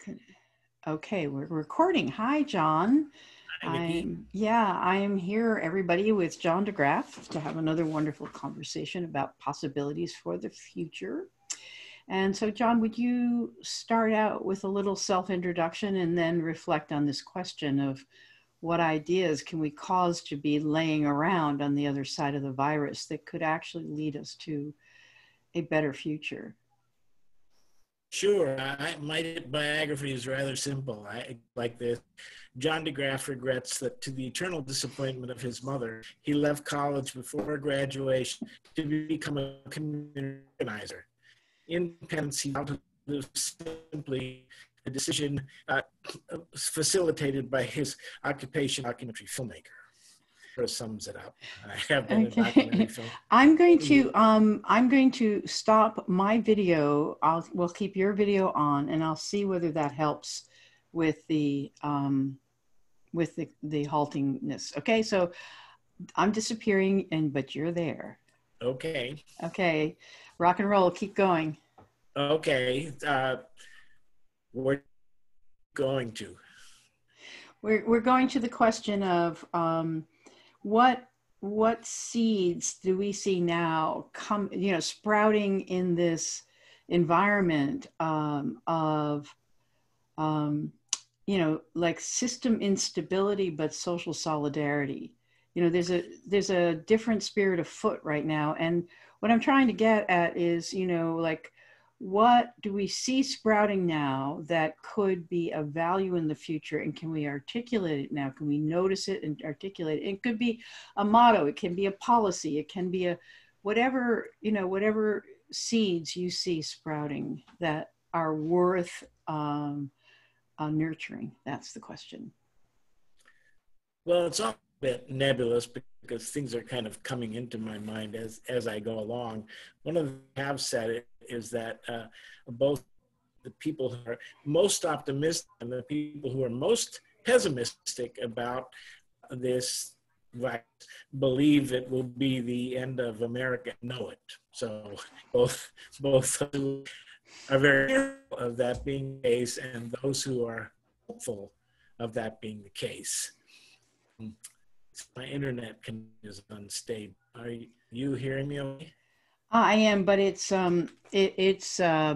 Good. Okay, we're recording. Hi, John. Hi, Vicki. I am here, everybody, with John DeGraaf to have another wonderful conversation about possibilities for the future. And so, John, would you start out with a little self-introduction and then reflect on this question of what ideas can we cause to be laying around on the other side of the virus that could actually lead us to a better future? Sure. My biography is rather simple. I like this. John DeGraaf regrets that, to the eternal disappointment of his mother, he left college before graduation to become a community organizer. Independence, he vowed to live simply, a decision facilitated by his occupation, documentary filmmaker. Sort of sums it up. I have been a documentary Okay, film. I'm going to stop my video. We'll keep your video on, and I'll see whether that helps with the haltingness. Okay, so I'm disappearing, but you're there. Okay. Okay, rock and roll. Keep going. Okay. We're going to. We're going to the question of what seeds do we see now sprouting in this environment of like system instability but social solidarity. There's a different spirit afoot right now, and what I'm trying to get at is like, what do we see sprouting now that could be of value in the future, and can we articulate it now? Can we notice it and articulate it? It could be a motto, it can be a policy, it can be a whatever seeds you see sprouting that are worth nurturing. That's the question. Well, it's all a bit nebulous because things are kind of coming into my mind as I go along. One of the things I have said is that both the people who are most optimistic and the people who are most pessimistic about this virus believe it will be the end of America, know it. So both are very fearful of that being the case, and those who are hopeful of that being the case. My internet is unstable. Are you hearing me okay? I am, but it's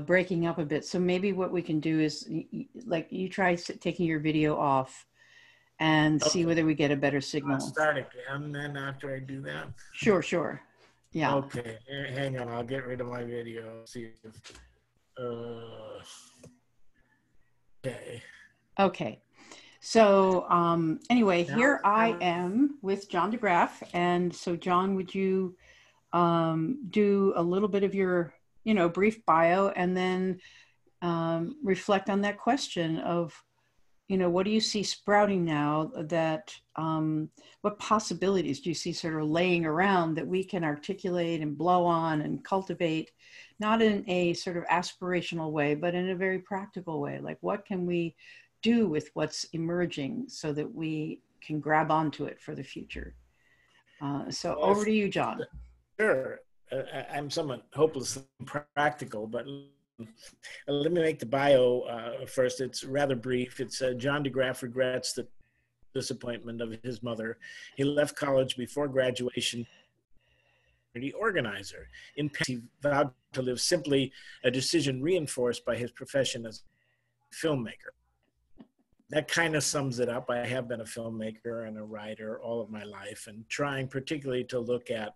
breaking up a bit. So maybe what we can do is like you try taking your video off and see whether we get a better signal. I'll start again then after I do that. Sure. Yeah. Okay, hang on. I'll get rid of my video. See if. Okay. So anyway, here I am with John DeGraaf, and so John, would you do a little bit of your brief bio, and then reflect on that question of what do you see sprouting now, that what possibilities do you see sort of laying around that we can articulate and blow on and cultivate, not in a sort of aspirational way, but in a very practical way? Like, what can we do with what's emerging so that we can grab onto it for the future? So over to you, John. Sure. I'm somewhat hopelessly practical, but let me make the bio first. It's rather brief. It's John DeGraaf regrets the disappointment of his mother. He left college before graduation. Organizer. In Paris, he vowed to live simply, a decision reinforced by his profession as a filmmaker. That kind of sums it up. I have been a filmmaker and a writer all of my life, and trying particularly to look at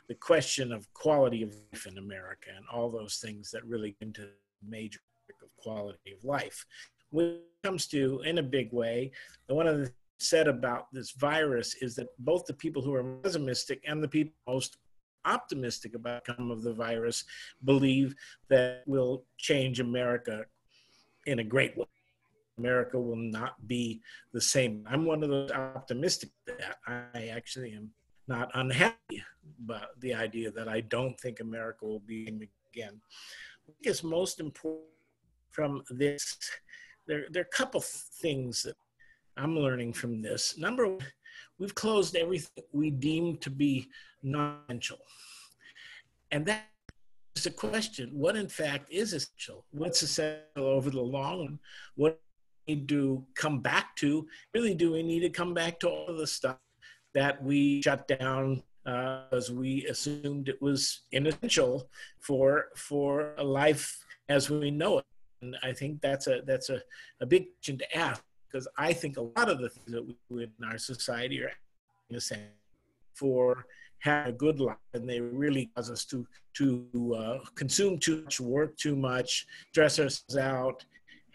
the question of quality of life in America and all those things that really get into the major of quality of life. When it comes to, in a big way, one of the things said about this virus is that both the people who are pessimistic and the people most optimistic about the outcome of the virus believe that will change America in a great way. America will not be the same. I'm one of those optimistic that I actually am not unhappy about the idea that I don't think America will be again. I think it's most important from this. There are a couple things that I'm learning from this. Number one, we've closed everything we deem to be non-essential. And that it's a question, what in fact is essential? What's essential over the long run? What do we need to come back to? Really, do we need to come back to all of the stuff that we shut down as we assumed it was inessential for a life as we know it? And I think that's a big question to ask, because I think a lot of the things that we do in our society are essential for having a good life, and they really cause us to consume too much, work too much, stress ourselves out,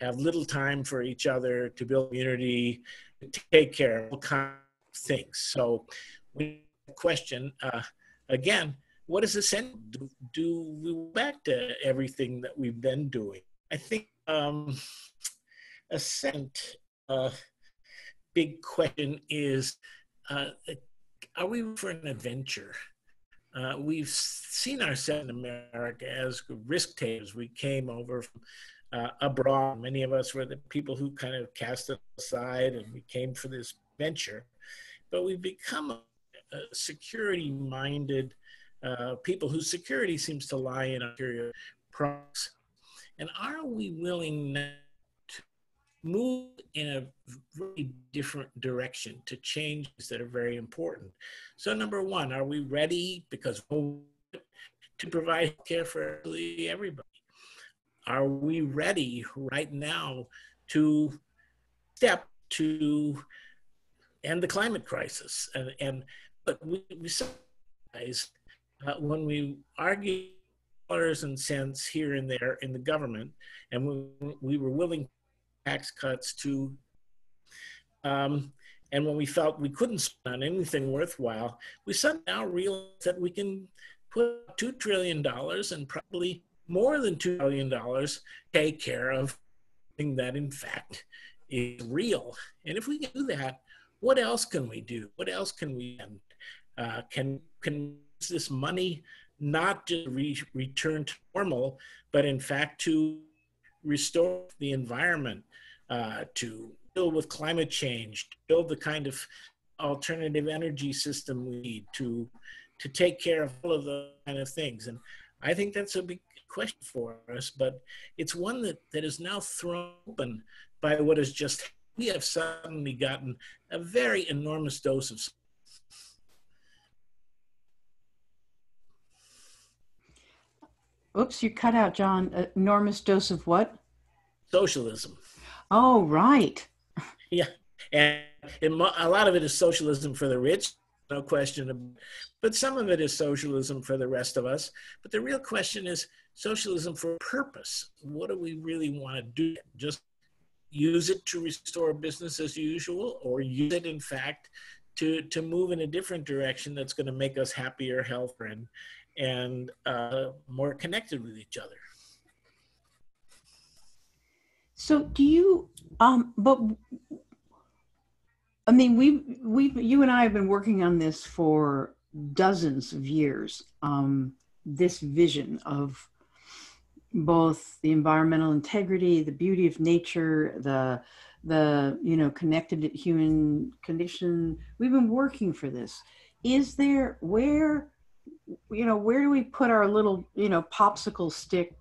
have little time for each other, to build community, to take care of all kinds of things. So we question again, what is essential? Do we go back to everything that we've been doing? I think a second big question is, are we for an adventure? We've seen ourselves in America as risk takers. We came over from abroad. Many of us were the people who kind of cast it aside, and we came for this venture. But we've become a security-minded people whose security seems to lie in our products. And are we willing now to move in a very different direction to changes that are very important? So number one, are we ready because to provide care for everybody? Are we ready right now to step to end the climate crisis? But we realize when we argue dollars and cents here and there in the government, and we were willing tax cuts to, and when we felt we couldn't spend on anything worthwhile, we somehow realized that we can put $2 trillion and probably more than $2 billion take care of something that in fact is real. And if we can do that, what else can we do? What else can we can use this money not to return to normal, but in fact to restore the environment, to deal with climate change, to build the kind of alternative energy system we need to take care of all of those kind of things. And I think that's a big question for us, but it's one that is now thrown open by what is just, we have suddenly gotten a very enormous dose of Oops, you cut out, John. Enormous dose of what? socialism. Oh, right. Yeah, and a lot of it is socialism for the rich, no question, but some of it is socialism for the rest of us. But the real question is socialism for purpose. What do we really want to do? Just use it to restore business as usual, or use it in fact to move in a different direction that's going to make us happier, healthier, and more connected with each other? So do you, but I mean, you and I have been working on this for dozens of years. This vision of both the environmental integrity, the beauty of nature, the connected human condition. We've been working for this. Is there, where do we put our little popsicle stick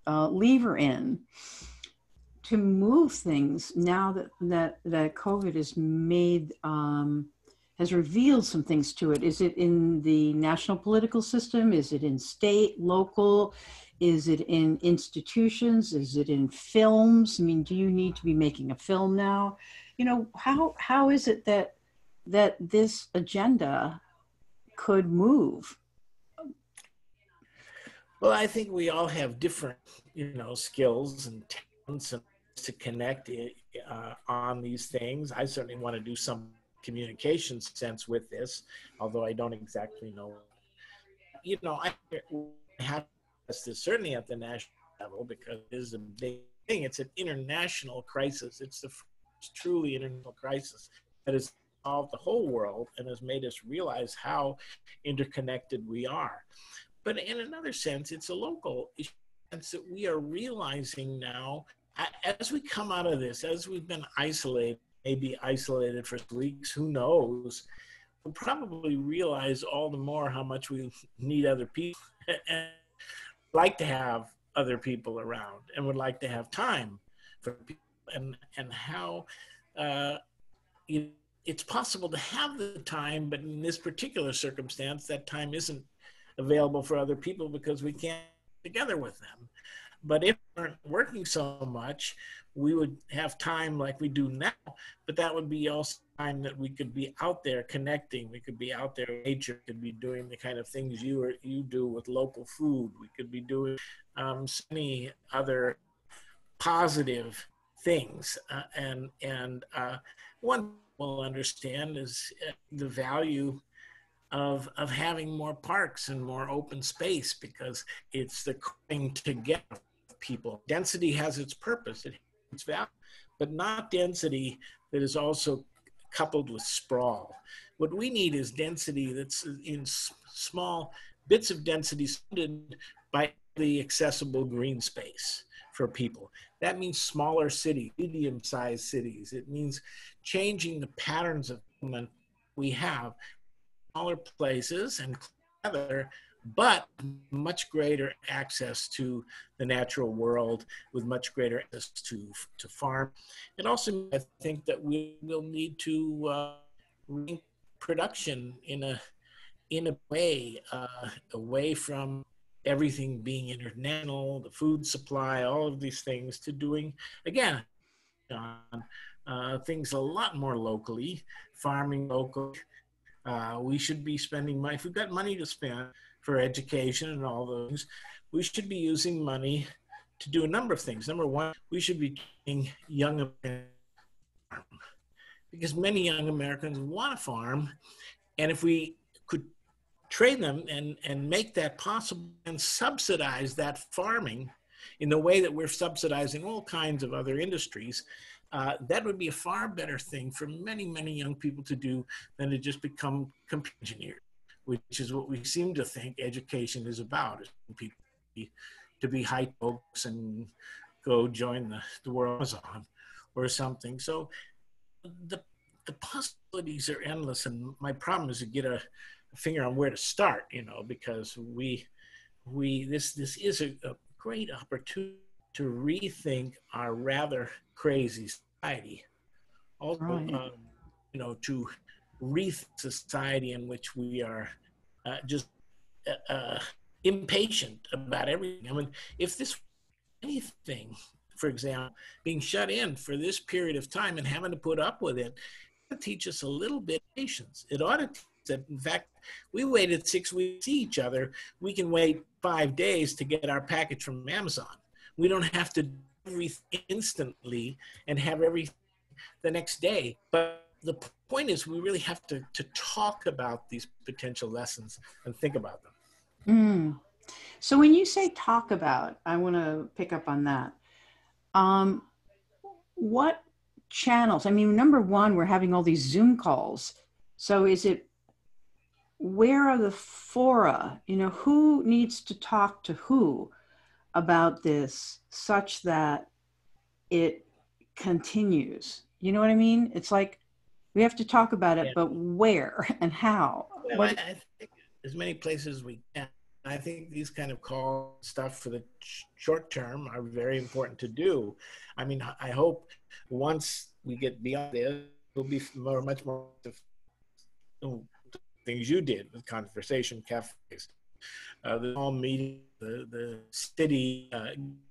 lever in to move things now that COVID has made has revealed some things to it? Is it in the national political system? Is it in state, local? Is it in institutions? Is it in films? I mean, do you need to be making a film now? How is it that this agenda could move? Well, I think we all have different, skills and talents and to connect on these things. I certainly want to do some communication sense with this, although I don't exactly know. I have this certainly at the national level because it is a big thing. It's an international crisis. It's the first truly international crisis that has involved the whole world and has made us realize how interconnected we are. But in another sense, it's a local issue that we are realizing now as we come out of this, as we've been isolated, maybe isolated for weeks, who knows, we'll probably realize all the more how much we need other people. And like to have other people around and would like to have time for people, and how it's possible to have the time, but in this particular circumstance, that time isn't available for other people because we can't get together with them. But if we weren't working so much, we would have time like we do now, but that would be also time that we could be out there connecting. We could be out there in nature, could be doing the kind of things you do with local food. We could be doing so many other positive things. One will understand is the value of having more parks and more open space, because it's the coming together of people. Density has its purpose, it has its value, but not density that is also coupled with sprawl. What we need is density that's in small bits of density surrounded by the accessible green space for people. That means smaller cities, medium-sized cities. It means changing the patterns of movement we have, smaller places and together, but much greater access to the natural world, with much greater access to farm. And also, I think that we will need to link production in a way away from everything being international, the food supply, all of these things, to doing, again, things a lot more locally, farming locally. We should be spending money. If we've got money to spend for education and all those, we should be using money to do a number of things. Number one, we should be training young Americans, because many young Americans want to farm. And if we could train them and make that possible and subsidize that farming in the way that we're subsidizing all kinds of other industries, that would be a far better thing for many, many young people to do than to just become computer engineers, which is what we seem to think education is about, is people to be high folks and go join the World Amazon or something. So the possibilities are endless, and my problem is to get a finger on where to start, because this is a great opportunity to rethink our rather crazy society. Also, right. To rethink society in which we are just impatient about everything. I mean, if this anything, for example, being shut in for this period of time and having to put up with it, to teach us a little bit of patience. It ought to teach that, in fact, we waited 6 weeks to see each other. We can wait 5 days to get our package from Amazon. We don't have to do everything instantly and have everything the next day. But the point is, we really have to talk about these potential lessons and think about them. Mm. So when you say talk about, I want to pick up on that. What channels? I mean, number one, we're having all these Zoom calls. So where are the fora? Who needs to talk to who about this such that it continues? You know what I mean? It's like we have to talk about it, but where and how? Well, I think as many places as we can. I think these kind of call stuff for the short term are very important to do. I mean, I hope once we get beyond this, it'll be much more things you did with conversation cafes, the small meetings, the city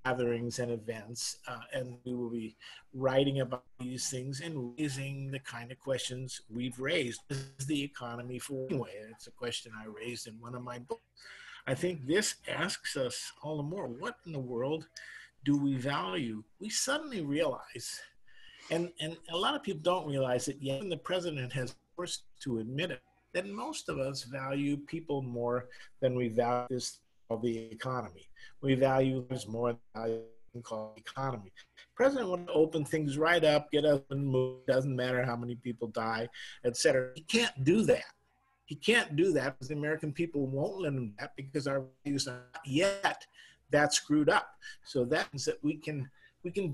gatherings and events, and we will be writing about these things and raising the kind of questions we've raised. Is the economy for anyway? It's a question I raised in one of my books. I think this asks us all the more, what in the world do we value? We suddenly realize, and a lot of people don't realize it yet, and the president has forced to admit it, that most of us value people more than we value this called the economy. We value this more than called the economy. The president want to open things right up, get us and move, doesn't matter how many people die, etc. He can't do that. He can't do that because the American people won't let him do that, because our values are not yet that screwed up. So that means that we can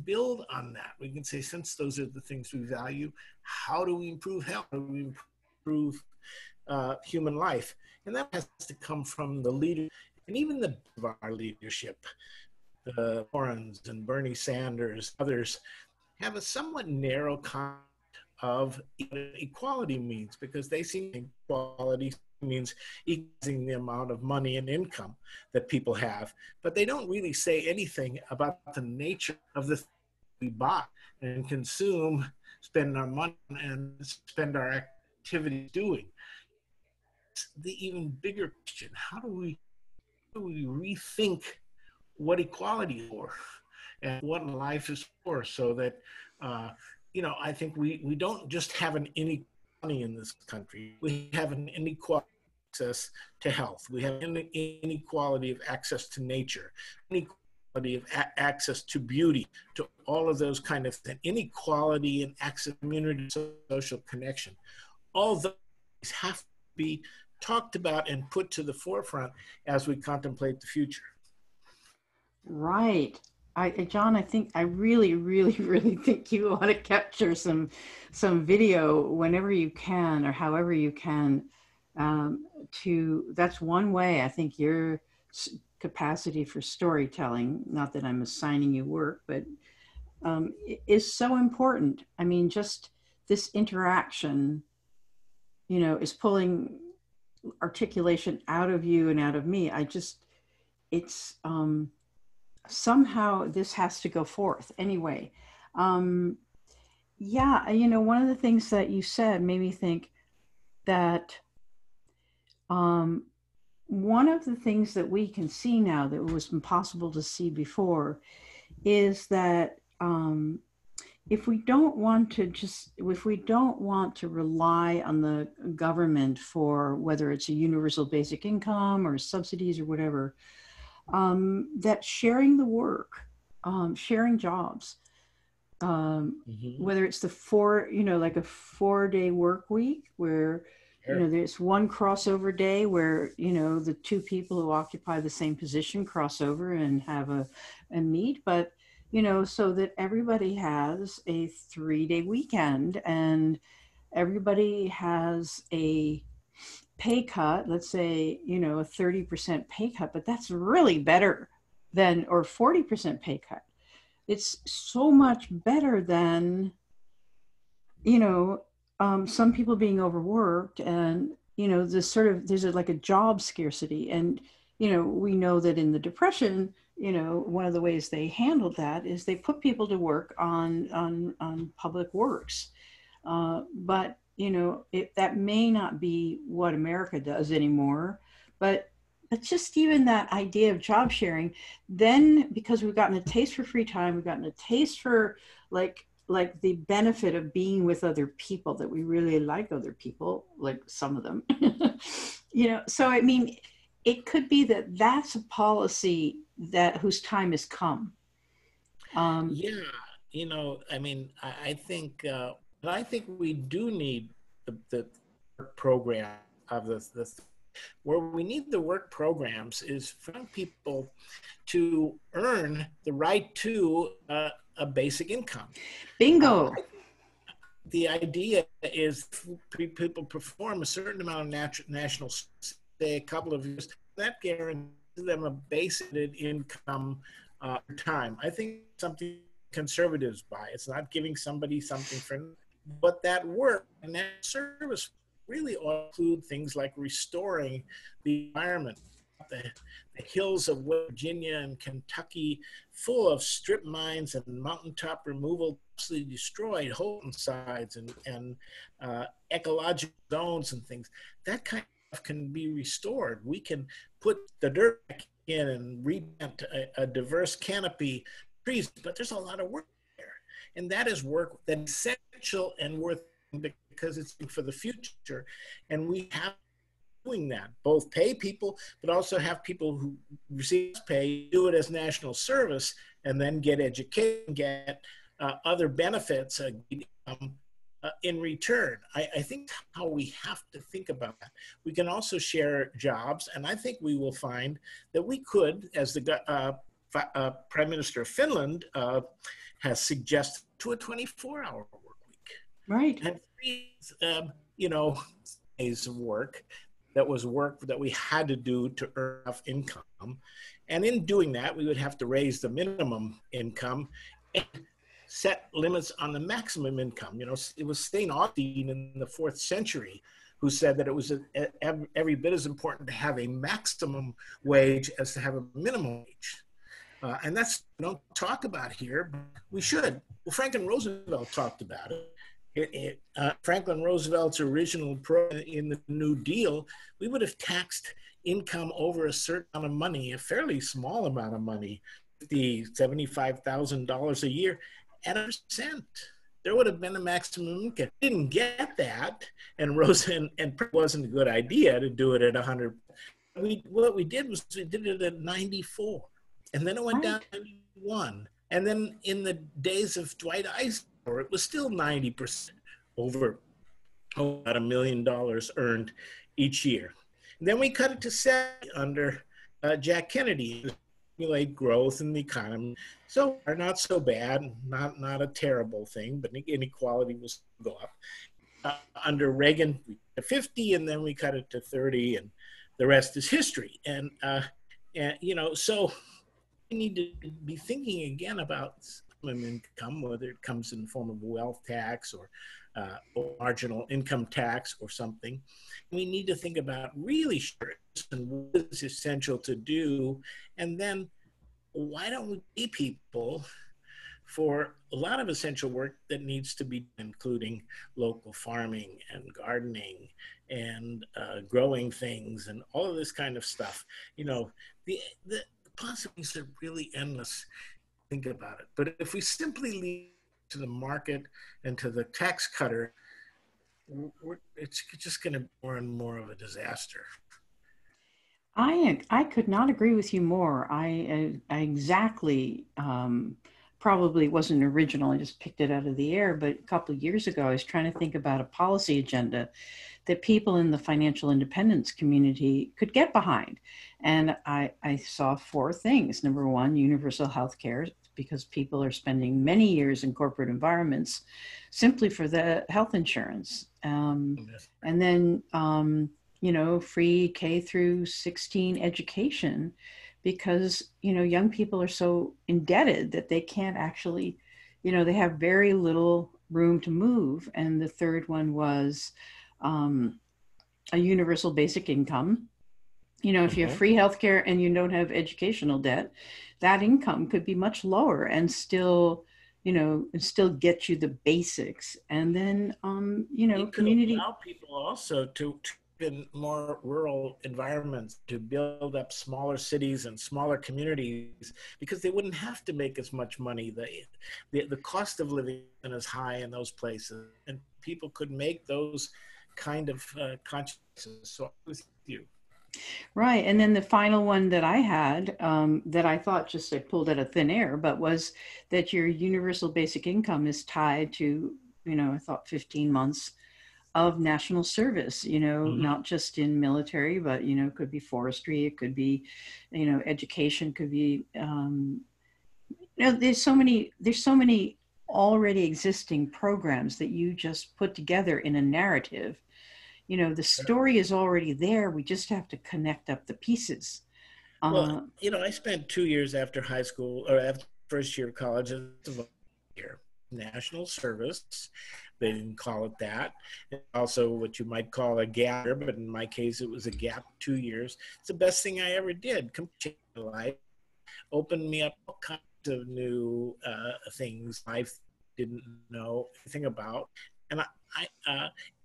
build on that. We can say, since those are the things we value, how do we improve health? How do we improve human life? And that has to come from the leader and even the of our leadership, the Warrens and Bernie Sanders, others, have a somewhat narrow concept of what equality means, because they see equality means equalizing the amount of money and income that people have, but they don't really say anything about the nature of the things we buy and consume, spend our money and spend our activities doing. It's the even bigger question: how do we rethink what equality is for and what life is for, so that I think we don't just have an inequality in this country. We have an inequality access to health. We have an inequality of access to nature, inequality of access to beauty, to all of those kind of things, inequality in access to community, social connection. All those have to be talked about and put to the forefront as we contemplate the future. Right. John, I really, really, really think you ought to capture some video whenever you can or however you can. That's one way I think your capacity for storytelling, not that I'm assigning you work, but is so important. I mean, just this interaction, is pulling articulation out of you and out of me. It's somehow this has to go forth anyway. Yeah, one of the things that you said made me think that one of the things that we can see now that was impossible to see before is that if we don't want to rely on the government for whether it's a universal basic income or subsidies or whatever, that sharing the work, sharing jobs, whether it's like a 4-day work week where, there's one crossover day where, the two people who occupy the same position cross over and have a meet, but, so that everybody has a 3-day weekend and everybody has a pay cut, let's say, a 30% pay cut, but that's really better than, or 40% pay cut. It's so much better than, some people being overworked and, there's like a job scarcity. And, we know that in the Depression, one of the ways they handled that is they put people to work on public works. But that may not be what America does anymore, but just even that idea of job sharing, then because we've gotten a taste for free time, we've gotten a taste for like the benefit of being with other people, that we really like other people, like some of them, so I mean, it could be that that's a policy whose time has come. Yeah, I mean, I think we do need the program of where we need the work programs is for people to earn the right to a basic income. Bingo. The idea is people perform a certain amount of national, say a couple of years, that guarantees them a basic income time. I think something conservatives buy. It's not giving somebody something for, but that work and that service really ought to include things like restoring the environment. The hills of Virginia and Kentucky, full of strip mines and mountaintop removal, absolutely destroyed hillsides and ecological zones and things. That kind of stuff can be restored. We can put the dirt back in and replant a diverse canopy of trees, but there's a lot of work there. And that is work that's essential and worth because it's for the future. And we have doing that, both pay people, but also have people who receive pay, do it as national service, and then get education, get other benefits in return. I think how we have to think about that. We can also share jobs, and I think we will find that we could, as the Prime Minister of Finland has suggested, to a 24-hour work week. Right. And 3 days of work that was work that we had to do to earn enough income. And in doing that, we would have to raise the minimum income and set limits on the maximum income. You know, it was St. Augustine in the 4th century who said that it was every bit as important to have a maximum wage as to have a minimum wage. And that's, we don't talk about here, but we should. Well, Franklin Roosevelt talked about it. Franklin Roosevelt's original program in the New Deal, we would have taxed income over a certain amount of money, a fairly small amount of money, $75,000 a year, at 1%. There would have been a maximum income. Didn't get that, and it wasn't a good idea to do it at 100. What we did was we did it at 94, and then it went down to 91, and then in the days of Dwight Eisenhower, it was still 90% over about $1 million earned each year. And then we cut it to 70 under Jack Kennedy to stimulate growth in the economy. So not so bad, not a terrible thing, but inequality will go up. Under Reagan, we cut to 50, and then we cut it to 30, and the rest is history. And you know, so we need to be thinking again about minimum income, whether it comes in the form of a wealth tax or marginal income tax or something. We need to think about really sure and what is essential to do, and then why don't we pay people for a lot of essential work that needs to be, including local farming and gardening and growing things and all of this kind of stuff. You know, the possibilities are really endless. Think about it. But if we simply leave to the market and to the tax cutter, it's just going to be more and more of a disaster. I could not agree with you more. I exactly, probably wasn't original. I just picked it out of the air. But a couple of years ago, I was trying to think about a policy agenda that people in the financial independence community could get behind. And I saw 4 things. Number one, universal health care, because people are spending many years in corporate environments simply for the health insurance. And then, you know, free K through 16 education, because, you know, young people are so indebted that they can't actually, you know, they have very little room to move. And the third one was a universal basic income. You know, if you have free healthcare and you don't have educational debt, that income could be much lower and still, you know, and still get you the basics. And then, you know, community. Allow people also to in more rural environments to build up smaller cities and smaller communities, because they wouldn't have to make as much money. The cost of living isn't as high in those places, and people could make those kind of consciences. So I was with you. Right. And then the final one that I had, that I thought just I pulled out of thin air, but was that your universal basic income is tied to, you know, I thought 15 months of national service, you know, not just in military, but, you know, it could be forestry, it could be, you know, education, could be, you know, there's so many already existing programs that you just put together in a narrative. You know, the story is already there. We just have to connect up the pieces. Well, you know, I spent 2 years after high school, or after first year of college, as a volunteer, national service. They didn't call it that. And also what you might call a gap year, but in my case, it was a gap 2 years. It's the best thing I ever did. Changed my life, opened me up all kinds of new things I didn't know anything about. And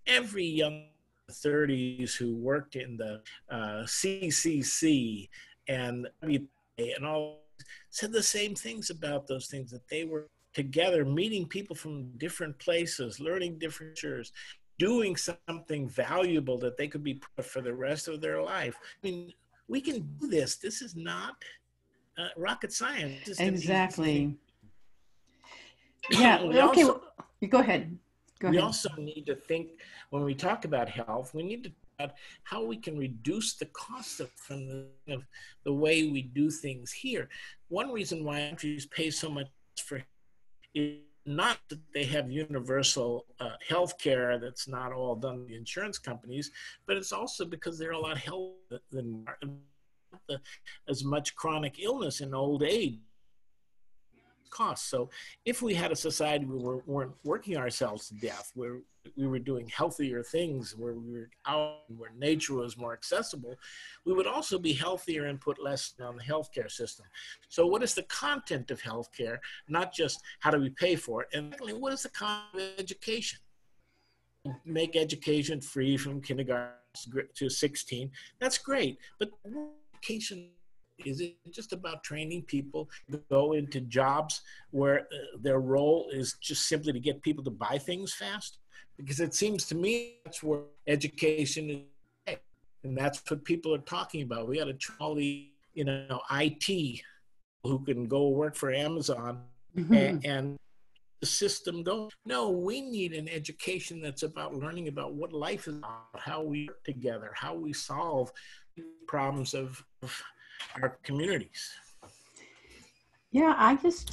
every young 30s who worked in the CCC and WPA and all said the same things about those things, that they were together, meeting people from different places, learning different cultures, doing something valuable that they could be put for the rest of their life. I mean, we can do this. This is not rocket science. Exactly. Yeah. Okay. Go ahead. We also need to think, when we talk about health, we need to talk about how we can reduce the cost from the way we do things here. One reason why countries pay so much for is not that they have universal health care that's not all done by the insurance companies, but it's also because they're a lot healthier than as much chronic illness in old age costs. So if we had a society where we weren't working ourselves to death, where we were doing healthier things, where we were out, where nature was more accessible, we would also be healthier and put less on the healthcare system. So what is the content of healthcare? Not just how do we pay for it? And secondly, what is the content of education? Make education free from kindergarten to 16. That's great. But education, is it just about training people to go into jobs where their role is just simply to get people to buy things fast? Because it seems to me that's where education is, and that's what people are talking about. We got to train all the, IT who can go work for Amazon and the system go. No, we need an education that's about learning about what life is about, how we work together, how we solve problems of our communities. Yeah,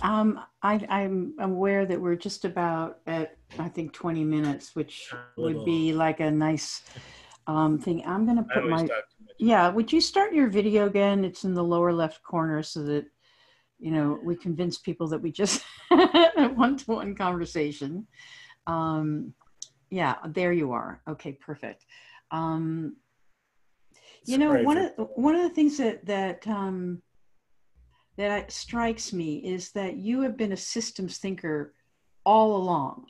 I'm aware that we're just about at, I think, 20 minutes, which would be like a nice thing. I'm going to put would you start your video again? It's in the lower left corner so that, we convince people that we just had a one-to-one conversation. Yeah, there you are. Okay, perfect. One of the things that strikes me is that you have been a systems thinker all along.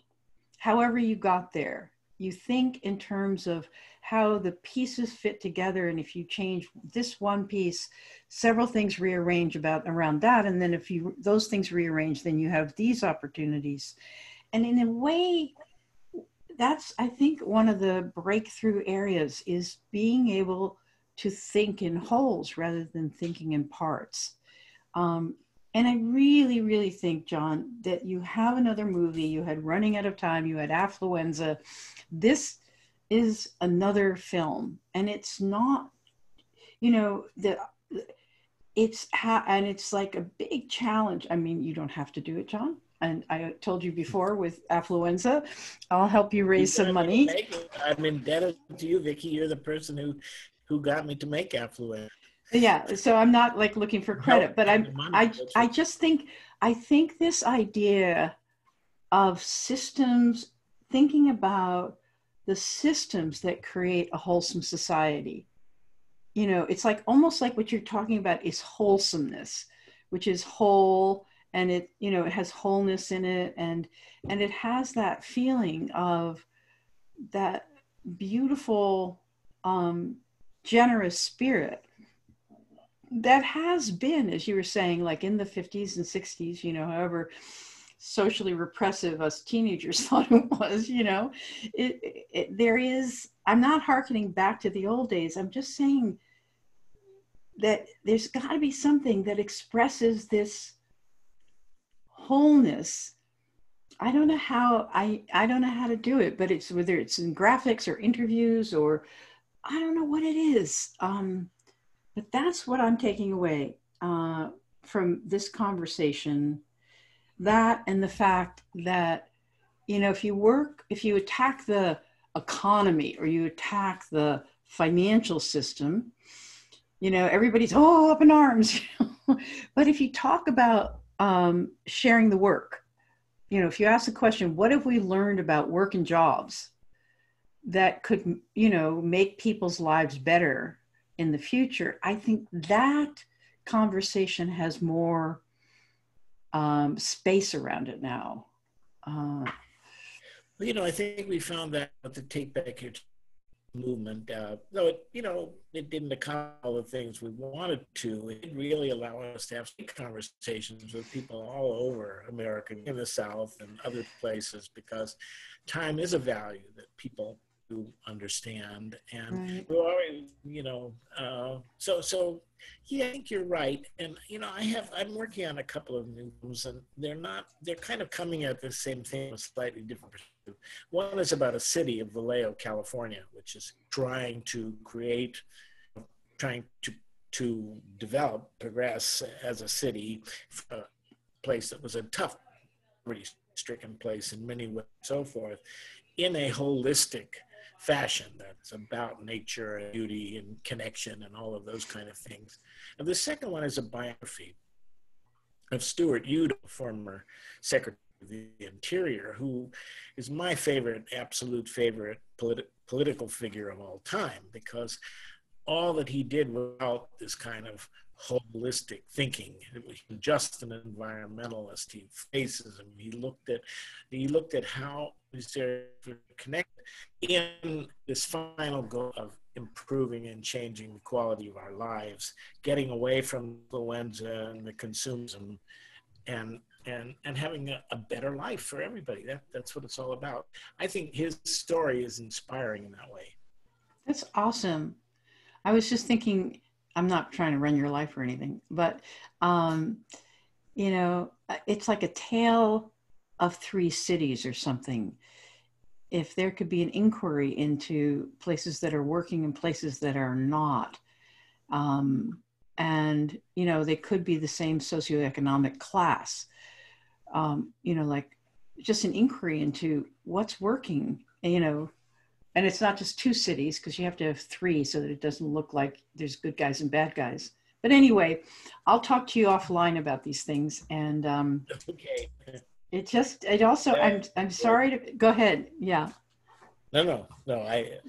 However you got there, you think in terms of how the pieces fit together, and if you change this one piece, several things rearrange around that, and then if those things rearrange, then you have these opportunities. And in a way, that's, I think, one of the breakthrough areas is being able to think in wholes rather than thinking in parts. And I really, really think, John, that you have another movie. You had Running Out of Time, you had Affluenza. This is another film, and it's not, and it's like a big challenge. I mean, you don't have to do it, John. And I told you before with Affluenza, I'll help you raise some money. I'm indebted to you, Vicki. You're the person who got me to make Affluenza. Yeah, so I'm not like looking for credit, but I just think, this idea of systems, thinking about the systems that create a wholesome society, it's like almost like what you're talking about is wholesomeness, which is whole, and it has wholeness in it, and it has that feeling of that beautiful, generous spirit that has been, as you were saying, like in the 50s and 60s, however socially repressive us teenagers thought it was, there is, I'm not hearkening back to the old days. I'm just saying that there's got to be something that expresses this wholeness. I don't know how, I don't know how to do it, but it's whether it's in graphics or interviews or I don't know what it is. But that's what I'm taking away from this conversation. That and the fact that, if you attack the economy or you attack the financial system, everybody's up in arms. But if you talk about sharing the work, if you ask the question, what have we learned about work and jobs that could, make people's lives better in the future, I think that conversation has more space around it now. I think we found that with the Take Back Your movement, though it didn't accomplish all the things we wanted to, it really allowed us to have conversations with people all over America, in the South and other places, because time is a value that people do understand. And we always, so yeah, I think you're right. And I'm working on a couple of new films, and they're kind of coming at the same thing with slightly different perspective. One is about a city of Vallejo, California, which is trying to progress as a city, a place that was a tough stricken place in many ways, so forth, in a holistic fashion that's about nature and beauty and connection and all of those kind of things. And the second one is a biography of Stuart Udall, former Secretary of the Interior, who is my favorite, absolute favorite political figure of all time, because all that he did without this kind of holistic thinking. He was just an environmentalist. He faces him. He looked at how they're connected in this final goal of improving and changing the quality of our lives, getting away from influenza and the consumerism, and having a better life for everybody. That's what it's all about. I think his story is inspiring in that way. That's awesome. I was just thinking, I'm not trying to run your life or anything, but, you know, it's like a tale of three cities or something. If there could be an inquiry into places that are working and places that are not, and, you know, they could be the same socioeconomic class, you know, like just an inquiry into what's working, you know. And it's not just two cities, because you have to have three so that it doesn't look like there's good guys and bad guys. But anyway, I'll talk to you offline about these things. And okay. it also, I'm sorry to go ahead. Yeah. No. I,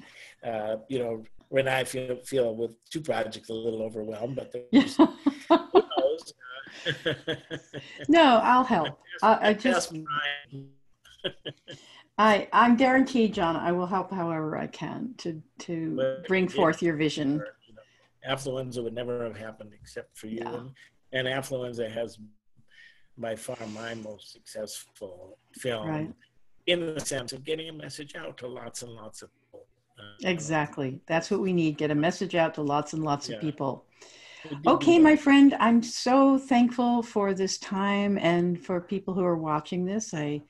you know, when I feel with two projects a little overwhelmed, but there's, who knows? No, I'll help. I'm guaranteed, John, I will help however I can to bring forth your vision. You know, affluenza would never have happened except for you. Yeah. And affluenza has by far my most successful film, right, in the sense of getting a message out to lots and lots of people. Exactly. That's what we need. Get a message out to lots and lots of people. Okay, my friend, I'm so thankful for this time and for people who are watching this. I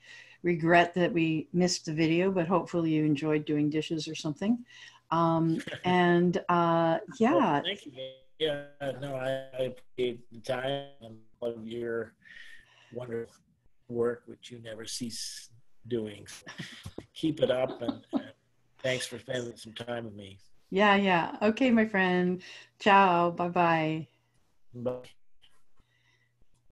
regret that we missed the video, but hopefully you enjoyed doing dishes or something. Yeah. Well, thank you. Yeah, no, I appreciate the time and all of your wonderful work, which you never cease doing. Keep it up, and thanks for spending some time with me. Yeah. Okay, my friend. Ciao. Bye-bye. Bye.